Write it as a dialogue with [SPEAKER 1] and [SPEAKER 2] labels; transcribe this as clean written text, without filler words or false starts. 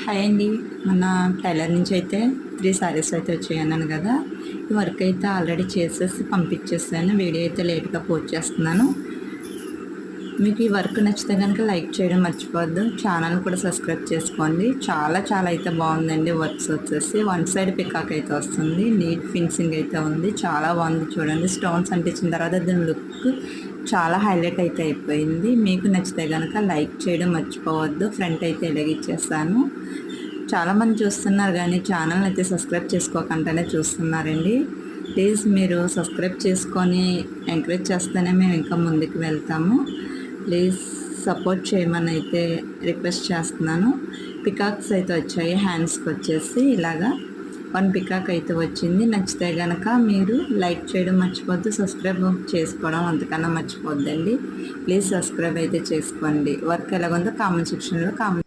[SPEAKER 1] Hi అండి. మన tailor నుంచి అయితే 3 శారీస్ అయితే వచ్చాయన్నాను కదా. ఈ వర్క్ అయితే ఆల్రెడీ చేసేసి పంపించేసాను. వీడియో అయితే లేట్గా పోస్ట్ చేస్తున్నాను. మీకు ఈ వర్క్ నచ్చితే కనుక లైక్ చేయడం మర్చిపోవద్దు. ఛానల్ కూడా సబ్స్క్రైబ్ చేసుకోండి. చాలా అయితే బాగుందండి. వర్క్స్ వచ్చేసి వన్ సైడ్ పికాక్ అయితే వస్తుంది. నీట్ ఫినిషింగ్ అయితే ఉంది. చాలా బాగుంది చూడండి. స్టోన్స్ అంటించిన తర్వాత దీని లుక్ చాలా హైలైట్ అయితే అయిపోయింది. మీకు నచ్చితే కనుక లైక్ చేయడం మర్చిపోవద్దు. ఫ్రంట్ అయితే ఇలాగిచ్చేస్తాను. చాలామంది చూస్తున్నారు కానీ ఛానల్ అయితే సబ్స్క్రైబ్ చేసుకోకుండానే చూస్తున్నారండి. ప్లీజ్ మీరు సబ్స్క్రైబ్ చేసుకొని ఎంకరేజ్ చేస్తేనే మేము ఇంకా ముందుకు వెళ్తాము. ప్లీజ్ సపోర్ట్ చేయమని అయితే రిక్వెస్ట్ చేస్తున్నాను. పికాక్స్ అయితే వచ్చాయి. హ్యాండ్స్కి వచ్చేసి ఇలాగా 1 పికాక్ అయితే వచ్చింది. నచ్చితే కనుక మీరు లైక్ చేయడం మర్చిపోద్దు. సబ్స్క్రైబ్ చేసుకోవడం అంతకన్నా మర్చిపోద్దండి. ప్లీజ్ సబ్స్క్రైబ్ అయితే చేసుకోండి. వర్క్ ఎలాగుందో కామెంట్ సెక్షన్లో కామెంట్